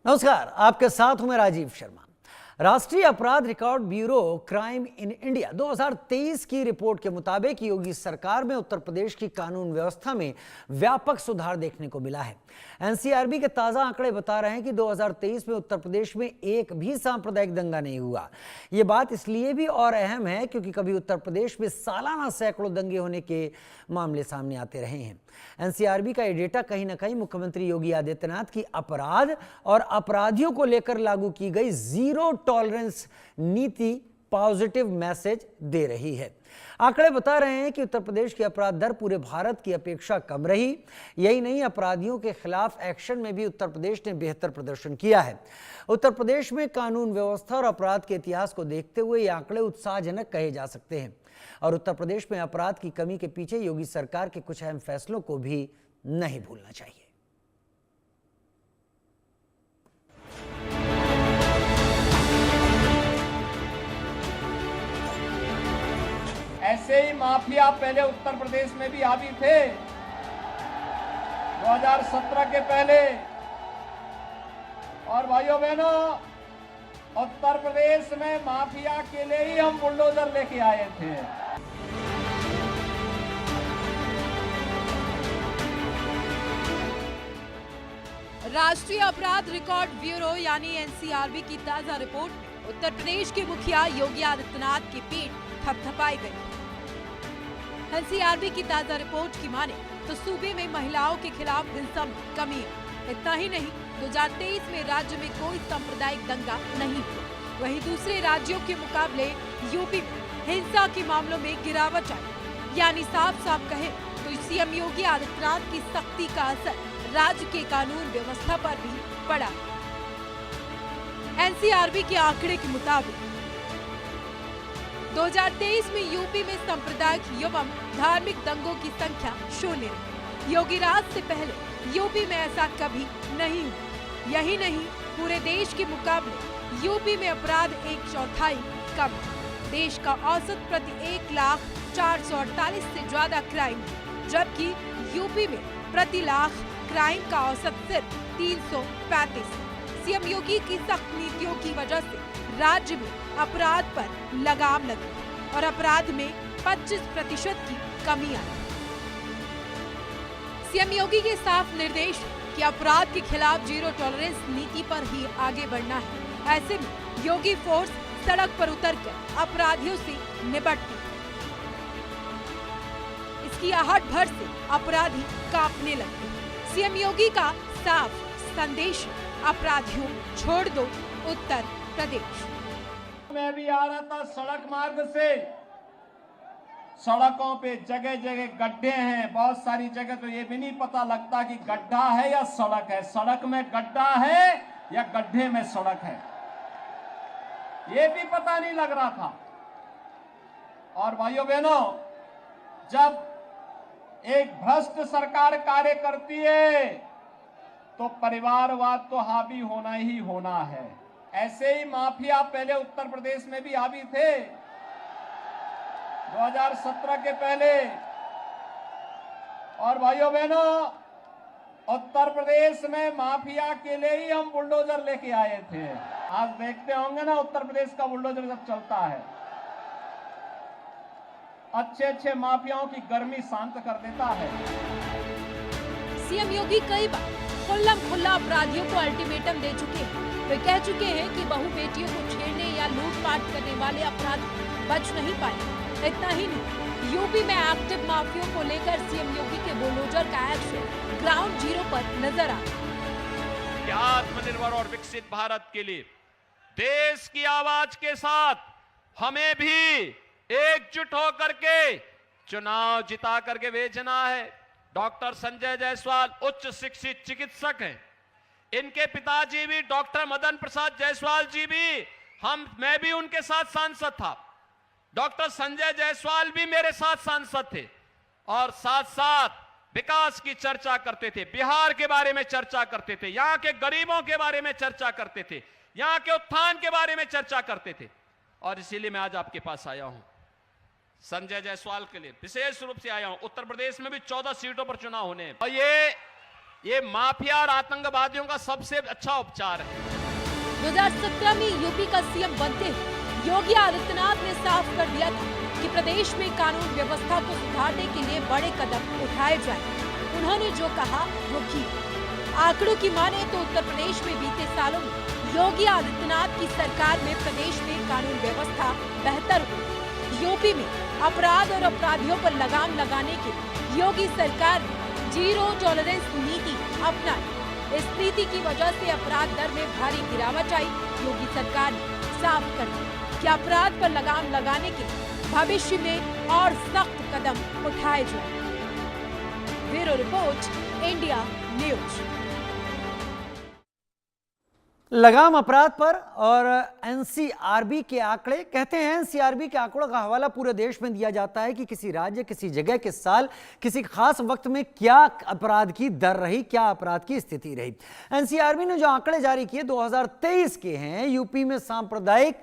नमस्कार, आपके साथ हूं मैं राजीव शर्मा। राष्ट्रीय अपराध record bureau crime in India 2023 की रिपोर्ट के मुताबिक योगी सरकार में उत्तर प्रदेश की कानून व्यवस्था में व्यापक सुधार देखने को मिला है। एनसीआरबी के ताजा आंकड़े बता रहे हैं कि 2023 में उत्तर प्रदेश में एक भी सांप्रदायिक दंगा नहीं हुआ। ये बात इसलिए भी और अहम है क्योंकि कभी उत्तर प्रदेश में सालाना सैकड़ों दंगे होने के मामले सामने आते रहे हैं। एनसीआरबी का ये डेटा कहीं ना कहीं मुख्यमंत्री योगी आदित्यनाथ की अपराध और अपराधियों को लेकर लागू की गई जीरो टॉलरेंस नीति पॉजिटिव मैसेज दे रही है। आंकड़े बता रहे हैं कि उत्तर प्रदेश की अपराध दर पूरे भारत की अपेक्षा कम रही। यही नहीं, अपराधियों के खिलाफ एक्शन में भी उत्तर प्रदेश ने बेहतर प्रदर्शन किया है। उत्तर प्रदेश में कानून व्यवस्था और अपराध के इतिहास को देखते हुए ये आंकड़े उत्साहजनक कहे जा सकते हैं और उत्तर प्रदेश में अपराध की कमी के पीछे योगी सरकार के कुछ अहम फैसलों को भी नहीं भूलना चाहिए। ऐसे ही माफिया पहले उत्तर प्रदेश में भी हावी थे। 2017 के पहले और भाइयों बहनों, उत्तर प्रदेश में माफिया के लिए ही हम बुलडोजर लेके आए थे। राष्ट्रीय अपराध रिकॉर्ड ब्यूरो यानी एनसीआरबी की ताजा रिपोर्ट में उत्तर प्रदेश के मुखिया योगी आदित्यनाथ की पीठ थपथपाई गई। एनसीआरबी की ताजा रिपोर्ट की माने तो सूबे में महिलाओं के खिलाफ हिंसा में कमी है। इतना ही नहीं, 2023 में राज्य में कोई सांप्रदायिक दंगा नहीं हुआ। वहीं दूसरे राज्यों के मुकाबले यूपी में हिंसा के मामलों में गिरावट आई। यानी साफ साफ कहे तो सीएम योगी आदित्यनाथ की सख्ती का असर राज्य के कानून व्यवस्था पर भी पड़ा। एनसीआरबी के आंकड़े के मुताबिक 2023 में यूपी में सांप्रदायिक एवं धार्मिक दंगों की संख्या शून्य रही। योगी राज से पहले यूपी में ऐसा कभी नहीं हुआ। यही नहीं, पूरे देश के मुकाबले यूपी में अपराध 1/4 कम है। देश का औसत प्रति 1,04,48 से ज्यादा क्राइम है, जबकि यूपी में प्रति लाख क्राइम का औसत सिर्फ 335 है। सीएम योगी की सख्त नीतियों की वजह से राज्य में अपराध पर लगाम लगी और अपराध में 25% की कमी आई। सीएम योगी के साफ निर्देश कि अपराध के खिलाफ जीरो टॉलरेंस नीति पर ही आगे बढ़ना है। ऐसे में योगी फोर्स सड़क पर उतरकर अपराधियों से निपटती। इसकी आहट भर से अपराधी कांपने लगते। सीएम योगी का साफ संदेश, अपराधियों छोड़ दो उत्तर प्रदेश। मैं भी आ रहा था सड़क मार्ग से। सड़कों पे जगह जगह गड्ढे हैं। बहुत सारी जगह तो ये भी नहीं पता लगता कि गड्ढा है या सड़क है, सड़क में गड्ढा है या गड्ढे में सड़क है, ये भी पता नहीं लग रहा था। और भाइयों बहनों, जब एक भ्रष्ट सरकार कार्य करती है तो परिवारवाद तो हावी होना ही होना है। ऐसे ही माफिया पहले उत्तर प्रदेश में भी हावी थे। 2017 के पहले और भाइयों बहनों, उत्तर प्रदेश में माफिया के लिए ही हम बुलडोजर लेके आए थे। आज देखते होंगे ना, उत्तर प्रदेश का बुलडोजर जब चलता है, अच्छे अच्छे माफियाओं की गर्मी शांत कर देता है। सीएम योगी कई बार खुल्लम-खुल्ला अपराधियों को अल्टीमेटम दे चुके हैं। वे कह चुके हैं कि बहू बेटियों को छेड़ने या लूटपाट करने वाले अपराधी बच नहीं पाए। इतना ही नहीं, यूपी में एक्टिव माफियों को लेकर सीएम योगी के बुलडोजर का एक्शन ग्राउंड जीरो पर नजर आ रहा। आत्मनिर्भर और विकसित भारत के लिए देश की आवाज के साथ हमें भी एकजुट होकर के चुनाव जिता करके भेजना है। डॉक्टर संजय जायसवाल उच्च शिक्षित चिकित्सक हैं। इनके पिताजी भी डॉक्टर मदन प्रसाद जायसवाल जी भी, मैं भी उनके साथ सांसद था। डॉक्टर संजय जायसवाल भी मेरे साथ सांसद थे और साथ साथ विकास की चर्चा करते थे, बिहार के बारे में चर्चा करते थे, यहां के गरीबों के बारे में चर्चा करते थे, यहां के उत्थान के बारे में चर्चा करते थे। और इसीलिए मैं आज आपके पास आया हूं। संजय जायसवाल के लिए विशेष रूप से आया हूं। उत्तर प्रदेश में भी 14 सीटों पर चुनाव होने हैं और ये ये माफिया और आतंकवादियों का सबसे अच्छा उपचार है। 2017 में यूपी का सीएम बनते ही योगी आदित्यनाथ ने साफ कर दिया था कि प्रदेश में कानून व्यवस्था को सुधारने के लिए बड़े कदम उठाए जाएं। उन्होंने जो कहा वो किया। आंकड़ों की माने तो उत्तर प्रदेश में बीते सालों में योगी आदित्यनाथ की सरकार में प्रदेश में कानून व्यवस्था बेहतर हुई। यूपी में अपराध और अपराधियों पर लगाम लगाने के लिए योगी सरकार ने जीरो टॉलरेंस नीति अपनाई। इस नीति की वजह से अपराध दर में भारी गिरावट आई। योगी सरकार ने साफ कर दिया कि अपराध पर लगाम लगाने के लिए भविष्य में और सख्त कदम उठाए जाएं। Bureau report, India news. लगाम अपराध पर और एनसीआरबी के आंकड़े कहते हैं, एनसीआरबी के आंकड़ों का हवाला पूरे देश में दिया जाता है कि किसी राज्य, किसी जगह, किस साल, किसी खास वक्त में क्या अपराध की दर रही, क्या अपराध की स्थिति रही। एनसीआरबी ने जो आंकड़े जारी किए 2023 के हैं। यूपी में सांप्रदायिक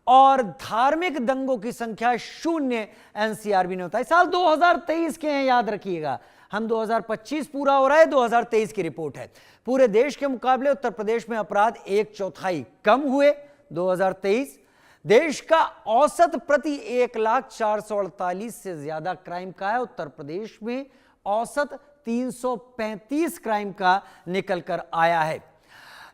और धार्मिक दंगों की संख्या 0 एनसीआरबी ने बताई। साल 2023 के हैं, याद रखिएगा। हम 2025 पूरा हो रहा है, 2023 की रिपोर्ट है। पूरे देश के मुकाबले उत्तर प्रदेश में अपराध 1/4 कम हुए 2023। देश का औसत प्रति 1,04,48 से ज्यादा क्राइम का है। उत्तर प्रदेश में औसत 335 क्राइम का निकल कर आया है।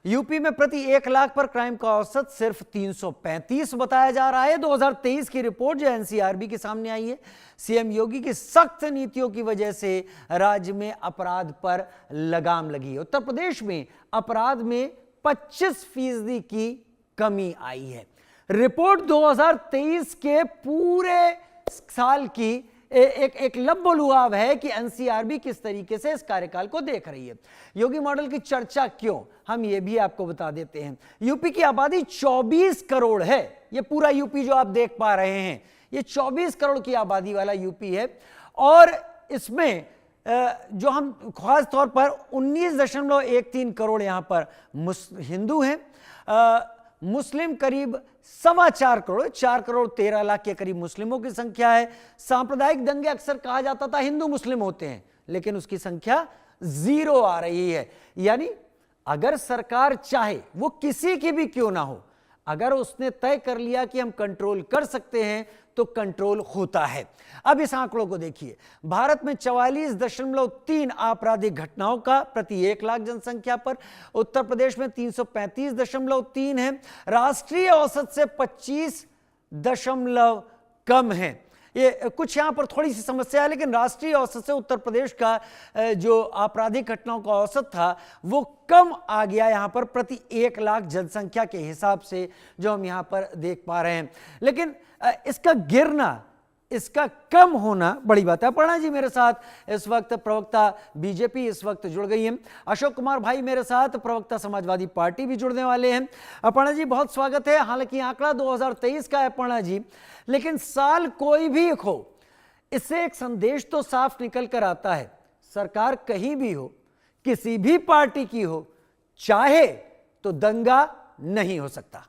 यूपी में प्रति 1 लाख पर क्राइम का औसत सिर्फ 335 बताया जा रहा है। 2023 की रिपोर्ट जो एनसीआरबी के सामने आई है। सीएम योगी की सख्त नीतियों की वजह से राज्य में अपराध पर लगाम लगी है। उत्तर प्रदेश में अपराध में 25% की कमी आई है। रिपोर्ट 2023 के पूरे साल की एक लबोलुआब है कि एनसीआरबी किस तरीके से इस कार्यकाल को देख रही है। योगी मॉडल की चर्चा क्यों, हम ये भी आपको बता देते हैं। यूपी की आबादी 24 करोड़ है। ये पूरा यूपी जो आप देख पा रहे हैं, ये 24 करोड़ की आबादी वाला यूपी है। और इसमें जो हम खास तौर पर 19.13 करोड़ यहां पर हिंदू हैं। मुस्लिम करीब 4.25 करोड़, 4 करोड़ 13 लाख के करीब मुस्लिमों की संख्या है। सांप्रदायिक दंगे अक्सर कहा जाता था हिंदू मुस्लिम होते हैं, लेकिन उसकी संख्या 0 आ रही है। यानी अगर सरकार चाहे, वो किसी की भी क्यों ना हो, अगर उसने तय कर लिया कि हम कंट्रोल कर सकते हैं तो कंट्रोल होता है। अब इस आंकड़ों को देखिए। भारत में 44.3 आपराधिक घटनाओं का प्रति 1 लाख जनसंख्या पर। उत्तर प्रदेश में 335.3 है। राष्ट्रीय औसत से 25 दशमलव कम है। ये कुछ यहां पर थोड़ी सी समस्या है, लेकिन राष्ट्रीय औसत से उत्तर प्रदेश का जो आपराधिक घटनाओं का औसत था वो कम आ गया यहां पर प्रति 1 लाख जनसंख्या के हिसाब से, जो हम यहां पर देख पा रहे हैं। लेकिन इसका गिरना, इसका कम होना बड़ी बात है। अपर्णा जी मेरे साथ इस वक्त, प्रवक्ता बीजेपी इस वक्त जुड़ गई हैं। अशोक कुमार भाई मेरे साथ, प्रवक्ता समाजवादी पार्टी भी जुड़ने वाले हैं। अपर्णा जी बहुत स्वागत है। हालांकि आंकड़ा 2023 का है अपर्णा जी, लेकिन साल कोई भी हो, इससे एक संदेश तो साफ निकल कर आता है। सरकार कहीं भी हो, किसी भी पार्टी की हो, चाहे तो दंगा नहीं हो सकता।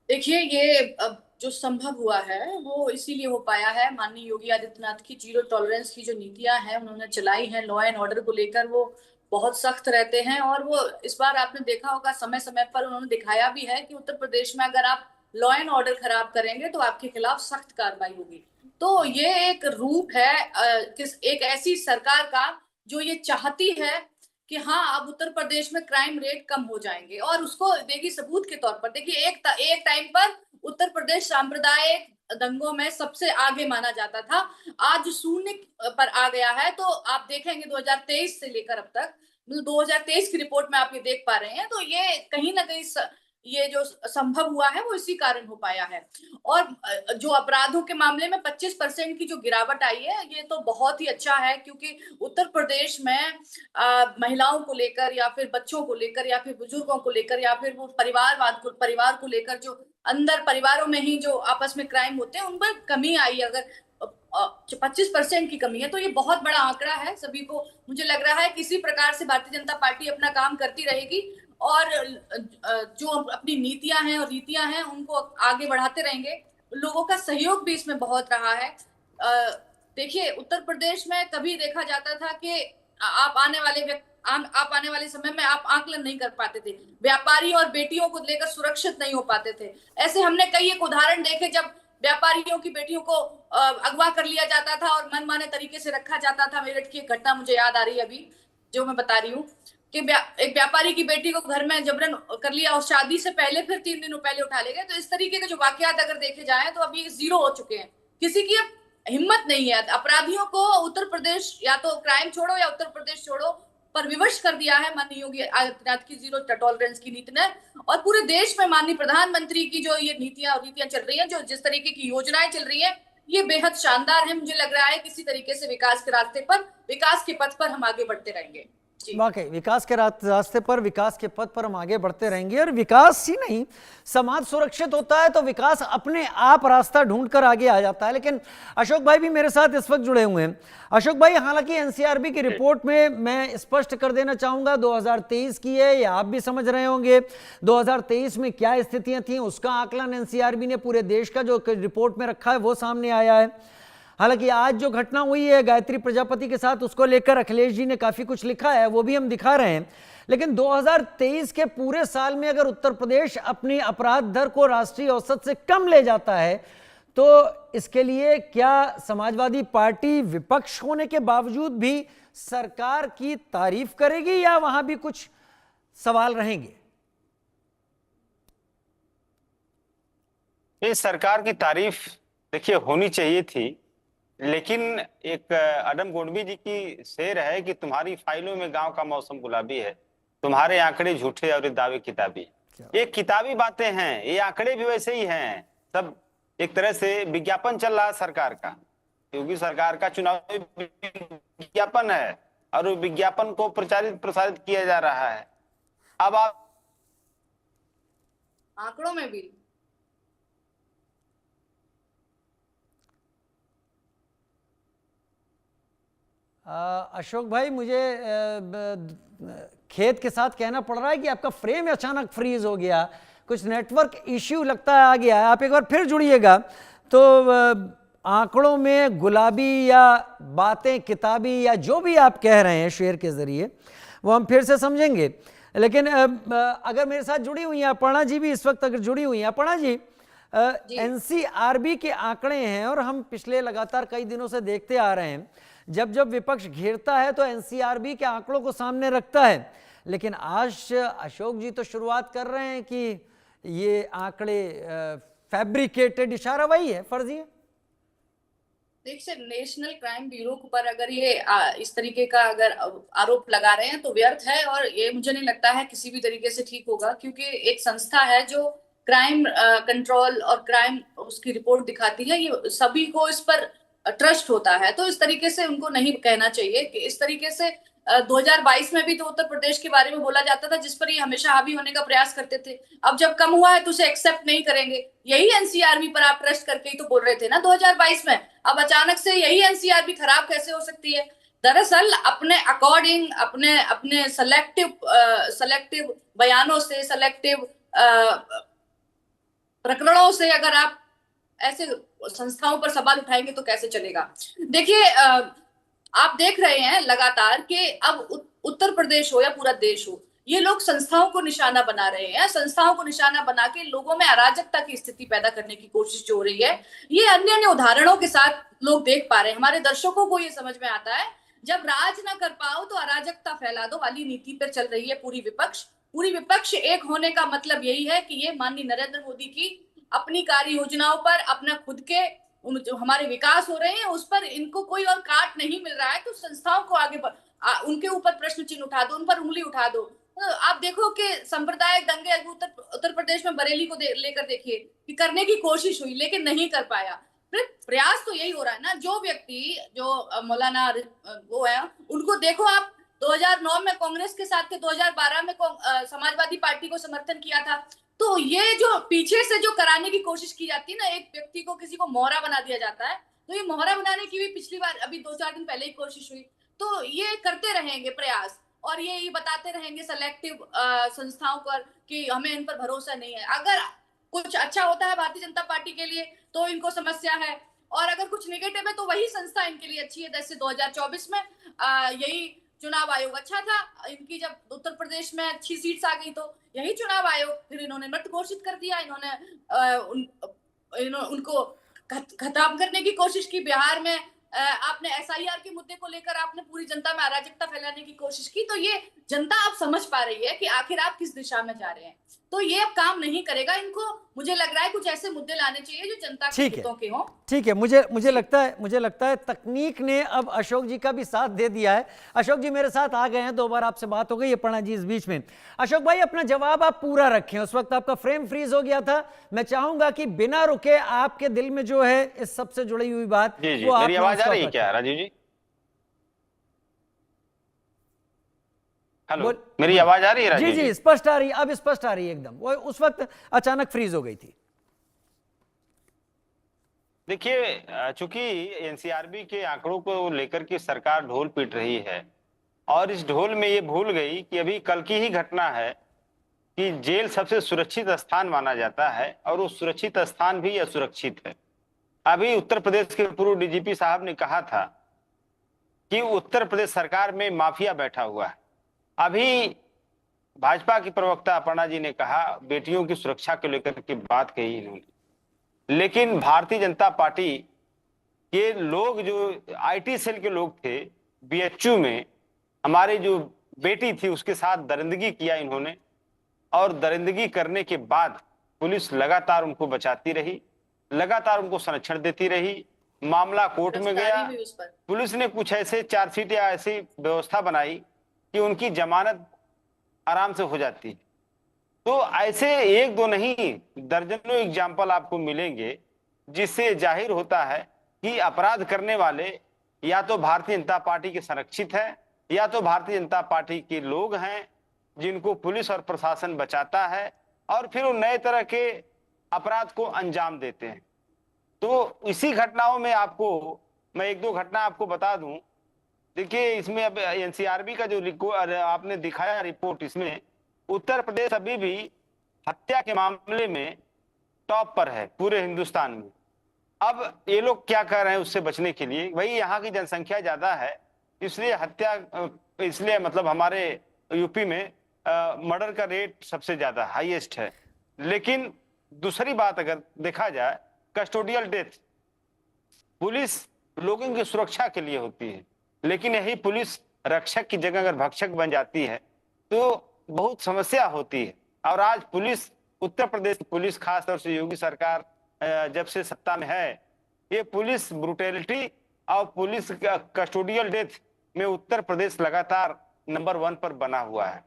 देखिए, ये जो संभव हुआ है वो इसीलिए हो पाया है। माननीय योगी आदित्यनाथ की जीरो टॉलरेंस की जो नीतियां हैं उन्होंने चलाई हैं। लॉ एंड ऑर्डर को लेकर वो बहुत सख्त रहते हैं, और वो इस बार आपने देखा होगा समय समय पर उन्होंने दिखाया भी है कि उत्तर प्रदेश में अगर आप लॉ एंड ऑर्डर खराब करेंगे तो आपके खिलाफ सख्त कार्रवाई होगी। तो ये एक रूप है एक ऐसी सरकार का जो ये चाहती है कि हाँ, अब उत्तर प्रदेश में क्राइम रेट कम हो जाएंगे, और उसको देगी सबूत के तौर पर। देखिए, एक टाइम पर उत्तर प्रदेश सांप्रदायिक दंगों में सबसे आगे माना जाता था, आज 0 पर आ गया है। तो आप देखेंगे 2023 से लेकर अब तक, 2023 की रिपोर्ट में आप ये देख पा रहे हैं। तो ये कहीं ना कहीं ये जो संभव हुआ है वो इसी कारण हो पाया है। और जो अपराधों के मामले में 25% की जो गिरावट आई है, ये तो बहुत ही अच्छा है, क्योंकि उत्तर प्रदेश में महिलाओं को लेकर या फिर बच्चों को लेकर या फिर बुजुर्गों को लेकर या फिर वो परिवार को लेकर जो अंदर परिवारों में ही जो आपस में क्राइम होते हैं उन पर कमी आई। अगर 25% की कमी है तो ये बहुत बड़ा आंकड़ा है सभी को। मुझे लग रहा है किसी प्रकार से भारतीय जनता पार्टी अपना काम करती रहेगी, और जो अपनी नीतियां हैं और रीतियां हैं उनको आगे बढ़ाते रहेंगे। लोगों का सहयोग भी इसमें बहुत रहा है। देखिए, उत्तर प्रदेश में कभी देखा जाता था कि आप आने वाले समय में आप आकलन नहीं कर पाते थे। व्यापारी और बेटियों को लेकर सुरक्षित नहीं हो पाते थे। ऐसे हमने कई एक उदाहरण देखे जब व्यापारियों की बेटियों को अगवा कर लिया जाता था और मनमाने तरीके से रखा जाता था। मेरठ की एक घटना मुझे याद आ रही है अभी, जो मैं बता रही हूँ कि एक व्यापारी की बेटी को घर में जबरन कर लिया और शादी से पहले फिर 3 दिन पहले उठा ले गए। तो इस तरीके के जो वाकयात अगर देखे जाए तो अभी जीरो हो चुके हैं। किसी की अब हिम्मत नहीं है। अपराधियों को उत्तर प्रदेश, या तो क्राइम छोड़ो या उत्तर प्रदेश छोड़ो, पर विवश कर दिया है माननीय योगी आदित्यनाथ की जीरो टॉलरेंस की नीति ने। और पूरे देश में माननीय प्रधानमंत्री की जो ये नीतियां चल रही हैं, जो जिस तरीके की योजनाएं चल रही हैं, ये बेहद शानदार है। मुझे लग रहा है किसी तरीके से विकास के रास्ते पर, विकास के पथ पर हम आगे बढ़ते रहेंगे। वाकई विकास के रास्ते पर, विकास के पथ पर हम आगे बढ़ते रहेंगे। और विकास ही नहीं, समाज सुरक्षित होता है तो विकास अपने आप रास्ता ढूंढकर आगे आ जाता है। लेकिन अशोक भाई भी मेरे साथ इस वक्त जुड़े हुए हैं। अशोक भाई, हालांकि एनसीआरबी की रिपोर्ट में मैं स्पष्ट कर देना चाहूंगा 2023 की है, या आप भी समझ रहे होंगे 2023 में क्या स्थितियां थी, उसका आकलन एनसीआरबी ने पूरे देश का जो रिपोर्ट में रखा है वो सामने आया है। हालांकि आज जो घटना हुई है गायत्री प्रजापति के साथ, उसको लेकर अखिलेश जी ने काफी कुछ लिखा है, वो भी हम दिखा रहे हैं। लेकिन 2023 के पूरे साल में अगर उत्तर प्रदेश अपनी अपराध दर को राष्ट्रीय औसत से कम ले जाता है तो इसके लिए क्या समाजवादी पार्टी विपक्ष होने के बावजूद भी सरकार की तारीफ करेगी, या वहां भी कुछ सवाल रहेंगे? इस सरकार की तारीफ देखिए होनी चाहिए थी, लेकिन एक अडम गोडवी जी की शेर है कि तुम्हारी फाइलों में गांव का मौसम गुलाबी है, तुम्हारे आंकड़े झूठे और दावे किताबी। ये किताबी बातें हैं, ये आंकड़े भी वैसे ही हैं। सब एक तरह से विज्ञापन चल रहा है सरकार का। योगी सरकार का चुनावी विज्ञापन है और विज्ञापन को प्रसारित किया जा रहा है। अब आप आंकड़ों में भी अशोक भाई, मुझे खेद के साथ कहना पड़ रहा है कि आपका फ्रेम अचानक फ्रीज हो गया, कुछ नेटवर्क इश्यू लगता है आ गया है। आप एक बार फिर जुड़िएगा तो आंकड़ों में गुलाबी या बातें किताबी या जो भी आप कह रहे हैं शेर के जरिए, वो हम फिर से समझेंगे। लेकिन अगर मेरे साथ जुड़ी हुई हैं अपर्णा जी भी इस वक्त अगर जुड़ी हुई हैं। अपर्णा जी, एनसीआरबी के आंकड़े हैं और हम पिछले लगातार कई दिनों से देखते आ रहे हैं, जब जब विपक्ष घेरता है तो एनसीआरबी के आंकड़ों को सामने रखता है। लेकिन आज अशोक जी तो शुरुआत कर रहे हैं कि ये आंकड़े फैब्रिकेटेड, इशारा वही है, फर्जी है। देखिए, नेशनल क्राइम ब्यूरो पर अगर ये इस तरीके का अगर आरोप लगा रहे हैं तो व्यर्थ है, और ये मुझे नहीं लगता है किसी भी तरीके से ठीक होगा, क्योंकि एक संस्था है जो क्राइम कंट्रोल और क्राइम उसकी रिपोर्ट दिखाती है, ये सभी को इस पर ट्रस्ट होता है। तो इस तरीके से उनको नहीं कहना चाहिए कि इस तरीके से 2022 में भी तो उत्तर प्रदेश के बारे में बोला जाता था, जिस पर ये हमेशा हावी होने का प्रयास करते थे। अब जब कम हुआ है तो उसे एक्सेप्ट नहीं करेंगे। यही एनसीआरबी पर आप ट्रस्ट करके ही तो बोल रहे थे ना 2022 में। अब अचानक से यही एनसीआरबी खराब कैसे हो सकती है? दरअसल अपने अकॉर्डिंग, अपने सेलेक्टिव बयानों से, सेलेक्टिव प्रकरणों से अगर आप ऐसे संस्थाओं पर सवाल उठाएंगे तो कैसे चलेगा? देखिए, आप देख रहे हैं लगातार कि अब उत्तर प्रदेश हो या पूरा देश हो, ये लोग संस्थाओं को निशाना बना रहे हैं। संस्थाओं को निशाना बना के लोगों में अराजकता की स्थिति पैदा करने की कोशिश जो हो रही है, ये अन्य अन्य उदाहरणों के साथ लोग देख पा रहे हैं। हमारे दर्शकों को ये समझ में आता है, जब राज ना कर पाओ तो अराजकता फैला दो वाली नीति पर चल रही है पूरी विपक्ष एक होने का मतलब यही है कि ये माननीय नरेंद्र मोदी की अपनी कार्य योजनाओं पर, अपना खुद के जो हमारे विकास हो रहे हैं उस पर इनको कोई और काट नहीं मिल रहा है, तो संस्थाओं को आगे उनके ऊपर प्रश्न चिन्ह उठा दो, उन पर उंगली उठा दो। तो आप देखो कि सांप्रदायिक दंगे उत्तर प्रदेश में बरेली को लेकर देखिए कि करने की कोशिश हुई लेकिन नहीं कर पाया। फिर प्रयास तो यही हो रहा है ना, जो व्यक्ति जो मौलाना वो है उनको देखो आप, 2009 में कांग्रेस के साथ थे, 2012 में समाजवादी पार्टी को समर्थन किया था। तो ये जो पीछे से जो कराने की कोशिश की जाती है ना, एक व्यक्ति को किसी को मोहरा बना दिया जाता है, तो ये मोहरा बनाने की भी पिछली बार अभी 2-4 दिन पहले ही कोशिश हुई। तो ये करते रहेंगे प्रयास, और ये बताते रहेंगे सेलेक्टिव संस्थाओं पर कि हमें इन पर भरोसा नहीं है। अगर कुछ अच्छा होता है भारतीय जनता पार्टी के लिए तो इनको समस्या है, और अगर कुछ नेगेटिव है तो वही संस्था इनके लिए अच्छी है। जैसे 2024 में यही चुनाव आयोग अच्छा था, इनकी जब उत्तर प्रदेश में अच्छी सीट्स आ गई तो यही चुनाव आयोग, फिर इन्होंने मृत घोषित कर दिया, इन्होंने उनको खत्म करने की कोशिश की। बिहार में आपने SIR के मुद्दे को लेकर आपने पूरी जनता में अराजकता फैलाने की कोशिश की। तो ये जनता आप समझ पा रही है कि आखिर आप किस दिशा में जा रहे हैं। तो ये अब काम नहीं करेगा, इनको मुझे लग रहा है कुछ ऐसे मुद्दे लाने चाहिए जो जनता के हितों के हों। ठीक है, मुझे लगता है तकनीक ने अब अशोक जी का भी साथ दे दिया है। अशोक जी मेरे साथ आ गए हैं, 2 बार आपसे बात हो गई, अपर्णा जी इस बीच में। अशोक भाई अपना जवाब आप पूरा रखें, उस वक्त आपका फ्रेम फ्रीज हो गया था। मैं चाहूंगा कि बिना रुके आपके दिल में जो है इस सबसे जुड़ी हुई बात जी वो मेरी आवाज आ रही है क्या राजीव जी? हेलो, मेरी आवाज आ रही है राजीव जी? जी स्पष्ट आ रही है, अब स्पष्ट आ रही है एकदम। वो उस वक्त अचानक फ्रीज हो गई थी। देखिए, चूंकि एनसीआरबी के आंकड़ों को लेकर के सरकार ढोल पीट रही है और इस ढोल में ये भूल गई कि अभी कल की ही घटना है कि जेल सबसे सुरक्षित स्थान माना जाता है और वो सुरक्षित स्थान भी असुरक्षित है। अभी उत्तर प्रदेश के पूर्व DGP साहब ने कहा था कि उत्तर प्रदेश सरकार में माफिया बैठा हुआ है। अभी भाजपा की प्रवक्ता अपर्णा जी ने कहा बेटियों की सुरक्षा को लेकर के बात कही इन्होंने, लेकिन भारतीय जनता पार्टी के लोग जो IT सेल के लोग थे BHU में, हमारी जो बेटी थी उसके साथ दरिंदगी किया इन्होंने और दरिंदगी करने के बाद पुलिस लगातार उनको बचाती रही, लगातार उनको संरक्षण देती रही। मामला कोर्ट में गया, पुलिस ने कुछ ऐसे चार्जशीट या ऐसी व्यवस्था बनाई कि उनकी जमानत आराम से हो जाती है। तो ऐसे 1-2 नहीं दर्जनों एग्जाम्पल आपको मिलेंगे जिससे जाहिर होता है कि अपराध करने वाले या तो भारतीय जनता पार्टी के संरक्षित है या तो भारतीय जनता पार्टी के लोग हैं जिनको पुलिस और प्रशासन बचाता है और फिर वो नए तरह के अपराध को अंजाम देते हैं। तो इसी घटनाओं में आपको मैं 1-2 घटना आपको बता दूं। देखिए, इसमें अब एनसीआरबी का जो आपने दिखाया रिपोर्ट, इसमें उत्तर प्रदेश अभी भी हत्या के मामले में टॉप पर है पूरे हिंदुस्तान में। अब ये लोग क्या कर रहे हैं उससे बचने के लिए, वही यहाँ की जनसंख्या ज्यादा है इसलिए हत्या, इसलिए मतलब हमारे यूपी में मर्डर का रेट सबसे ज्यादा हाईएस्ट है। लेकिन दूसरी बात अगर देखा जाए, कस्टोडियल डेथ पुलिस लोगों की सुरक्षा के लिए होती है, लेकिन यही पुलिस रक्षक की जगह अगर भक्षक बन जाती है तो बहुत समस्या होती है। और आज पुलिस, उत्तर प्रदेश की पुलिस, खासतौर से योगी सरकार जब से सत्ता में है, ये पुलिस ब्रुटेलिटी और पुलिस कस्टोडियल डेथ में उत्तर प्रदेश लगातार नंबर 1 पर बना हुआ है।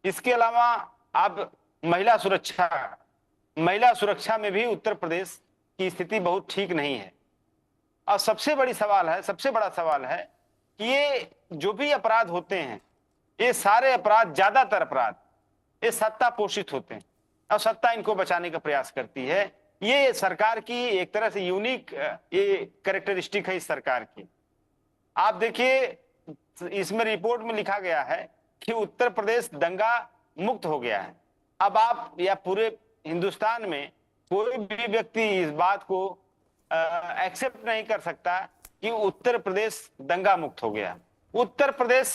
इसके अलावा अब महिला सुरक्षा में भी उत्तर प्रदेश की स्थिति बहुत ठीक नहीं है। और सबसे बड़ा सवाल है कि ये जो भी अपराध होते हैं, ये सारे अपराध, ज्यादातर अपराध ये सत्ता पोषित होते हैं और सत्ता इनको बचाने का प्रयास करती है। ये सरकार की एक तरह से यूनिक ये कैरेक्टरिस्टिक है इस सरकार की। आप देखिए, इसमें रिपोर्ट में लिखा गया है कि उत्तर प्रदेश दंगा मुक्त हो गया है। अब आप या पूरे हिंदुस्तान में कोई भी व्यक्ति इस बात को एक्सेप्ट नहीं कर सकता कि उत्तर प्रदेश दंगा मुक्त हो गया। उत्तर प्रदेश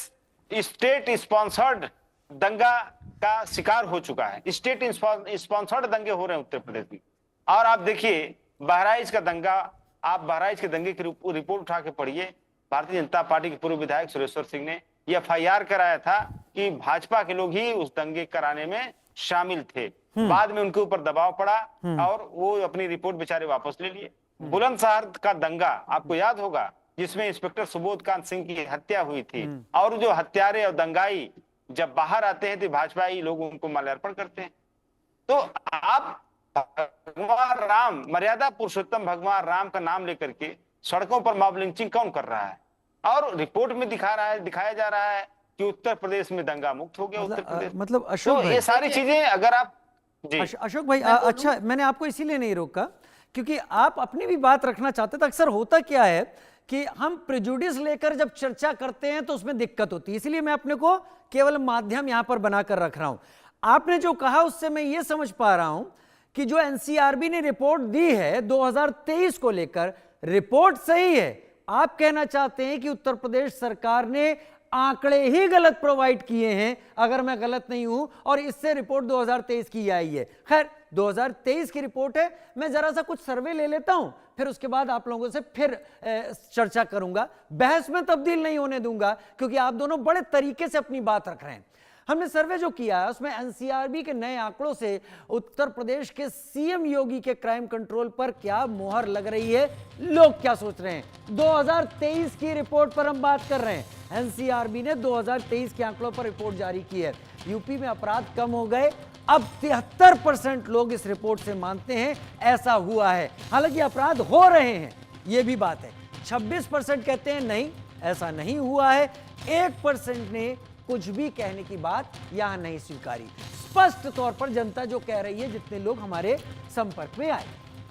स्टेट स्पॉन्सर्ड दंगा का शिकार हो चुका है। स्टेट स्पॉन्सर्ड दंगे हो रहे हैं उत्तर प्रदेश में। और आप देखिए बहराइच का दंगा, आप बहराइच के दंगे की रिपोर्ट उठा के पढ़िए। भारतीय जनता पार्टी के पूर्व विधायक सुरेश्वर सिंह ने यह FIR कराया था कि भाजपा के लोग ही उस दंगे कराने में शामिल थे। बाद में उनके ऊपर दबाव पड़ा और वो अपनी रिपोर्ट बेचारे वापस ले लिए। बुलंदशहर का दंगा आपको याद होगा, जिसमें इंस्पेक्टर सुबोध कांत सिंह की हत्या हुई थी। और जो हत्यारे और दंगाई जब बाहर आते हैं तो भाजपाई लोग उनको माल्यार्पण करते हैं। तो आप भगवान राम, मर्यादा पुरुषोत्तम भगवान राम का नाम लेकर के सड़कों पर मॉब लिंचिंग कौन कर रहा है? और रिपोर्ट में दिखाया जा रहा है कि उत्तर प्रदेश में दंगा मुक्त हो गया। उत्तर प्रदेश मतलब अशोक तो ये सारी चीजें अगर आप अशोक भाई अच्छा, मैंने आपको इसीलिए नहीं रोका क्योंकि आप अपनी भी बात रखना चाहते थे। अक्सर होता क्या है कि हम प्रेजुडिस लेकर जब चर्चा करते हैं तो उसमें दिक्कत होती है, इसलिए मैं अपने को केवल माध्यम यहां पर बनाकर रख रहा हूं। आपने जो कहा उससे मैं ये समझ पा रहा हूं कि जो एनसीआरबी ने रिपोर्ट दी है 2023 को लेकर, रिपोर्ट सही है, आप कहना चाहते हैं कि उत्तर प्रदेश सरकार ने आंकड़े ही गलत प्रोवाइड किए हैं, अगर मैं गलत नहीं हूं, और इससे रिपोर्ट 2023 की आई है। खैर 2023 की रिपोर्ट है, मैं जरा सा कुछ सर्वे ले लेता हूं, फिर उसके बाद आप लोगों से फिर चर्चा करूंगा। बहस में तब्दील नहीं होने दूंगा, क्योंकि आप दोनों बड़े तरीके से अपनी बात रख रहे हैं। हमने सर्वे जो किया है उसमें एनसीआरबी के नए आंकड़ों से उत्तर प्रदेश के सीएम योगी के क्राइम कंट्रोल पर क्या मोहर लग रही है, लोग क्या सोच रहे हैं। 2023 की रिपोर्ट पर हम बात कर रहे हैं। एनसीआरबी ने 2023 के आंकड़ों पर रिपोर्ट जारी की है। यूपी में अपराध कम हो गए, अब 73% लोग इस रिपोर्ट से मानते हैं ऐसा हुआ है। हालांकि अपराध हो रहे हैं, यह भी बात है। 26% कहते हैं नहीं, ऐसा नहीं हुआ है। 1% ने कुछ भी कहने की बात यहां नहीं स्वीकारी। स्पष्ट तौर पर जनता जो कह रही है, जितने लोग हमारे संपर्क में आए।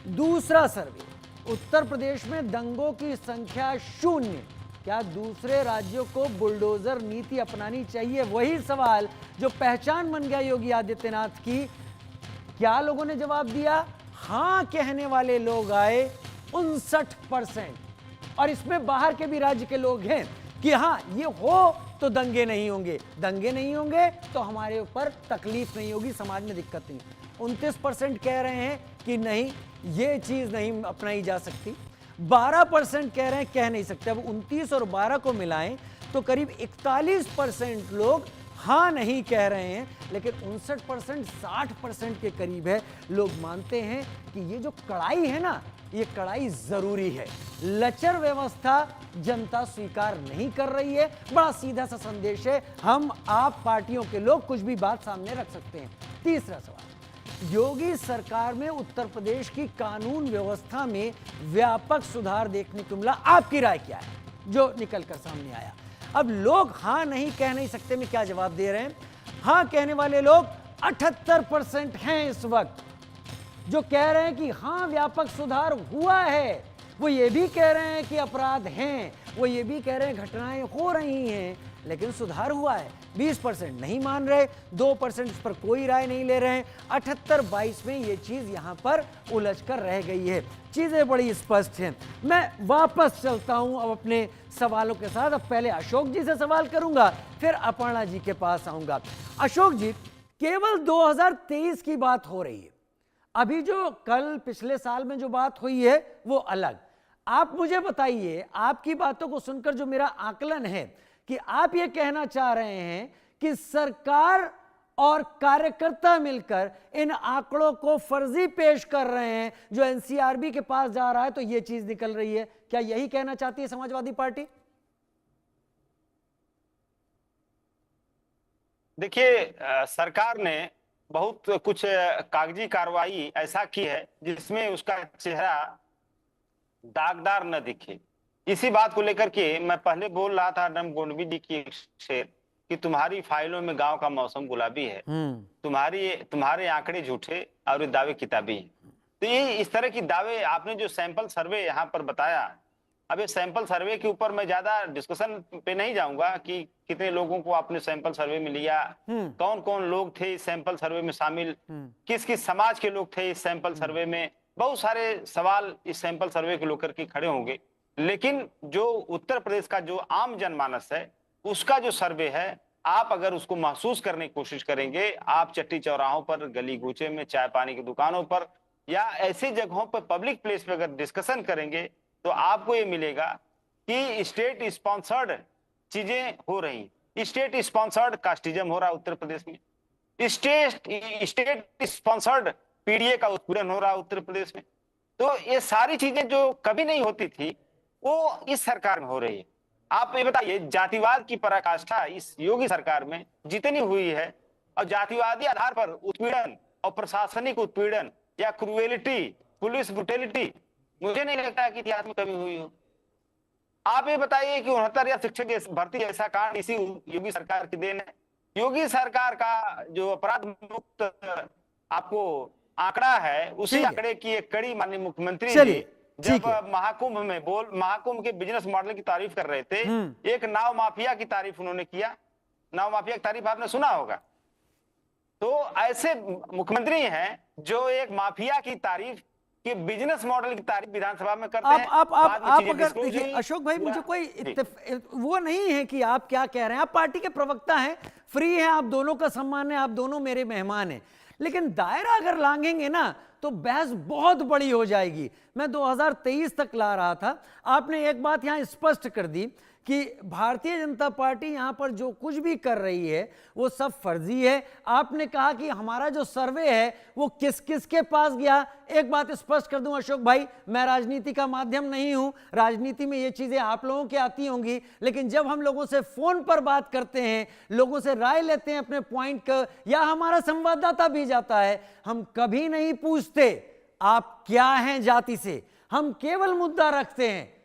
दूसरा सर्वे, उत्तर प्रदेश में दंगों की संख्या 0। क्या दूसरे राज्यों को बुलडोजर नीति अपनानी चाहिए? वही सवाल जो पहचान बन गया योगी आदित्यनाथ की। क्या लोगों ने जवाब दिया? हां कहने वाले लोग आए 59%, और इसमें बाहर के भी राज्य के लोग हैं कि हां ये हो तो दंगे नहीं होंगे, दंगे नहीं होंगे तो हमारे ऊपर तकलीफ नहीं होगी, समाज में दिक्कत नहीं। 29% कह रहे हैं कि नहीं ये चीज नहीं अपनाई जा सकती। 12% कह रहे हैं कह नहीं सकते। अब 29 और 12 को मिलाएं तो करीब 41% लोग हाँ नहीं कह रहे हैं, लेकिन 59% 60% के करीब है लोग मानते हैं कि ये जो कड़ाई है ना, ये कड़ाई जरूरी है। लचर व्यवस्था जनता स्वीकार नहीं कर रही है। बड़ा सीधा सा संदेश है, हम आप पार्टियों के लोग कुछ भी बात सामने रख सकते हैं। तीसरा सवाल, योगी सरकार में उत्तर प्रदेश की कानून व्यवस्था में व्यापक सुधार देखने को मिला। आपकी राय क्या है जो निकल कर सामने आया? अब लोग हाँ नहीं कह नहीं सकते में क्या जवाब दे रहे हैं? हाँ कहने वाले लोग 78% हैं इस वक्त, जो कह रहे हैं कि हाँ व्यापक सुधार हुआ है। वो ये भी कह रहे हैं कि अपराध हैं, वो ये भी कह रहे हैं घटनाएं हो रही हैं, लेकिन सुधार हुआ है। 20% नहीं मान रहे, 2% इस पर कोई राय नहीं ले रहे हैं। 78-22 में ये चीज यहां पर उलझ कर रह गई है। चीजें बड़ी स्पष्ट हैं। मैं वापस चलता हूं अब अपने सवालों के साथ। अब पहले अशोक जी से सवाल करूंगा, फिर अपर्णा जी के पास आऊंगा। अशोक जी, केवल 2023 की बात हो रही है, अभी जो कल पिछले साल में जो बात हुई है वो अलग। आप मुझे बताइए, आपकी बातों को सुनकर जो मेरा आकलन है कि आप ये कहना चाह रहे हैं कि सरकार और कार्यकर्ता मिलकर इन आंकड़ों को फर्जी पेश कर रहे हैं, जो एनसीआरबी के पास जा रहा है तो ये चीज निकल रही है। क्या यही कहना चाहती है समाजवादी पार्टी? देखिए, सरकार ने बहुत कुछ कागजी कार्रवाई ऐसा की है जिसमें उसका चेहरा दागदार न दिखे। इसी बात को लेकर के मैं पहले बोल रहा था अडम गोडवी जी की एक शेर कि तुम्हारी फाइलों में गांव का मौसम गुलाबी है, तुम्हारे आंकड़े झूठे और दावे किताबी है। तो ये इस तरह की दावे, आपने जो सैंपल सर्वे यहाँ पर बताया, अब ये सैंपल सर्वे के ऊपर मैं ज्यादा डिस्कशन पे नहीं जाऊंगा कि कितने लोगों को आपने सैंपल सर्वे में लिया, कौन कौन लोग थे इस सैंपल सर्वे में शामिल, किस किस समाज के लोग थे इस सैंपल सर्वे में। बहुत सारे सवाल इस सैंपल सर्वे को लेकर के खड़े होंगे, लेकिन जो उत्तर प्रदेश का जो आम जनमानस है उसका जो सर्वे है, आप अगर उसको महसूस करने की कोशिश करेंगे, आप चट्टी चौराहों पर, गली गूचे में, चाय पानी की दुकानों पर या ऐसी जगहों पर पब्लिक प्लेस पे अगर डिस्कशन करेंगे तो आपको ये मिलेगा कि स्टेट स्पॉन्सर्ड चीजें हो रही। स्टेट स्पॉन्सर्ड कास्टिज्म हो रहा है उत्तर प्रदेश में, स्टेट स्पॉन्सर्ड पीडीए का उत्पीड़न हो रहा है उत्तर प्रदेश में। तो ये सारी चीजें जो कभी नहीं होती थी वो इस सरकार में हो रही है। आप ये बताइए, जातिवाद की पराकाष्ठा इस योगी सरकार में जितनी हुई है, और जातिवादी आधार पर उत्पीड़न और प्रशासनिक उत्पीड़न या क्रूएलिटी, पुलिस ब्रुटेलिटी, मुझे नहीं लगता है कि इतिहास में कभी हुई हो। आप ये बताइए कि 69 या शिक्षक भर्ती जैसा कांड इसी योगी सरकार की देन है। योगी सरकार का जो अपराध मुक्त आपको आंकड़ा है, उसी आंकड़े की एक कड़ी माननीय मुख्यमंत्री जी जब महाकुंभ के बिजनेस मॉडल की तारीफ कर रहे थे, एक नाव माफिया की तारीफ उन्होंने किया। नाव माफिया की तारीफ आपने सुना होगा। तो ऐसे मुख्यमंत्री हैं जो एक माफिया की तारीफ कि बिजनेस मॉडल की तारीफ विधानसभा में करते हैं। आप बाद में चीजें अगर disclose देखिए हुई। अशोक भाई, मुझे कोई जी। वो नहीं है कि आप क्या कह रहे हैं, आप पार्टी के प्रवक्ता हैं, फ्री हैं, आप दोनों का सम्मान है, आप दोनों मेरे मेहमान हैं, लेकिन दायरा अगर लांघेंगे ना तो बहस बहुत बड़ी हो जाएगी। मैं 2023 तक ला रहा था, आपने एक बात यहां स्पष्ट कर दी कि भारतीय जनता पार्टी यहां पर जो कुछ भी कर रही है वो सब फर्जी है। आपने कहा कि हमारा जो सर्वे है वो किस किस के पास गया। एक बात स्पष्ट कर दूं अशोक भाई, मैं राजनीति का माध्यम नहीं हूं, राजनीति में ये चीजें आप लोगों के आती होंगी, लेकिन जब हम लोगों से फोन पर बात करते हैं, लोगों से राय लेते हैं अपने पॉइंट का, या हमारा संवाददाता भी जाता है, हम कभी नहीं पूछते आप क्या हैं जाति से, हम केवल मुद्दा रखते हैं।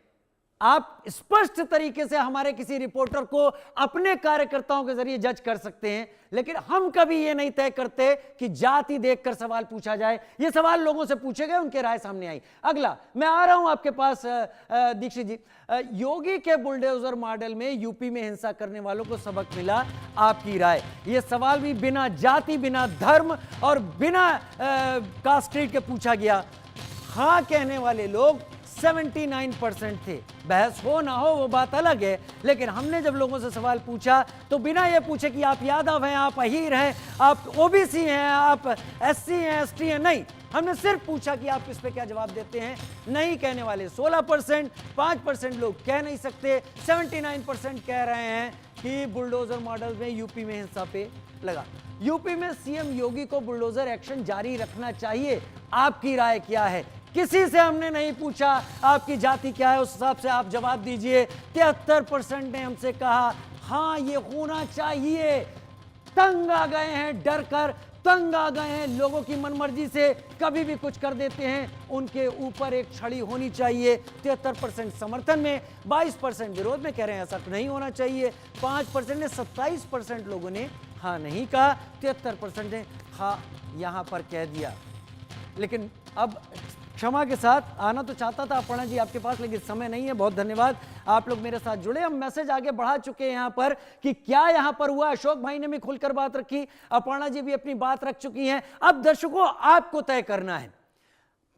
आप स्पष्ट तरीके से हमारे किसी रिपोर्टर को अपने कार्यकर्ताओं के जरिए जज कर सकते हैं, लेकिन हम कभी ये नहीं तय करते कि जाति देखकर सवाल पूछा जाए। ये सवाल लोगों से पूछे गए, उनके राय सामने आई। अगला मैं आ रहा हूं आपके पास दीक्षित जी, योगी के बुलडोजर मॉडल में यूपी में हिंसा करने वालों को सबक मिला, आपकी राय? ये सवाल भी बिना जाति, बिना धर्म और बिना कास्ट के पूछा गया। हाँ कहने वाले लोग 79% थे। बहस हो ना हो वो बात अलग है, लेकिन हमने जब लोगों से सवाल पूछा तो बिना ये पूछे कि आप यादव हैं, आप अहीर हैं, आप ओबीसी हैं, आप एससी हैं, एसटी हैं, नहीं, हमने सिर्फ पूछा कि आप इस पे क्या जवाब देते हैं। नहीं कहने वाले 16%, 5% लोग कह नहीं सकते, 79% कह रहे हैं कि बुलडोजर मॉडल में यूपी में हिंसा पे लगा। यूपी में सीएम योगी को बुलडोजर एक्शन जारी रखना चाहिए, आपकी राय क्या है? किसी से हमने नहीं पूछा आपकी जाति क्या है, उस हिसाब से आप जवाब दीजिए। 73% ने हमसे कहा हाँ ये होना चाहिए। तंग आ गए हैं, डर कर तंग आ गए हैं, लोगों की मनमर्जी से कभी भी कुछ कर देते हैं, उनके ऊपर एक छड़ी होनी चाहिए। 73% समर्थन में, 22% विरोध में, कह रहे हैं ऐसा नहीं होना चाहिए। 5% ने, 27% लोगों ने हाँ नहीं कहा, 73% ने हाँ यहां पर कह दिया। लेकिन अब क्षमा के साथ आना तो चाहता था अपर्णा जी आपके पास, लेकिन समय नहीं है। बहुत धन्यवाद आप लोग मेरे साथ जुड़े। हम मैसेज आगे बढ़ा चुके हैं यहां पर कि क्या यहां पर हुआ। अशोक भाई ने भी खुलकर बात रखी, अपर्णा जी भी अपनी बात रख चुकी हैं। अब दर्शकों आपको तय करना है।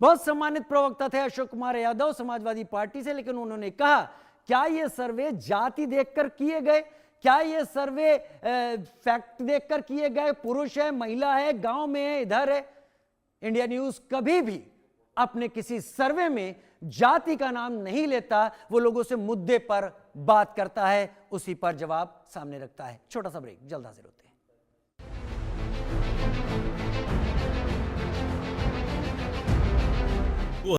बहुत सम्मानित प्रवक्ता थे अशोक कुमार यादव समाजवादी पार्टी से, लेकिन उन्होंने कहा क्या ये सर्वे जाति देखकर किए गए, क्या ये सर्वे फैक्ट देखकर किए गए, पुरुष है, महिला है, गांव में है, इधर है। इंडिया न्यूज कभी भी अपने किसी सर्वे में जाति का नाम नहीं लेता, वो लोगों से मुद्दे पर बात करता है, उसी पर जवाब सामने रखता है। छोटा सा ब्रेक, जल्द हाजिर होते हैं।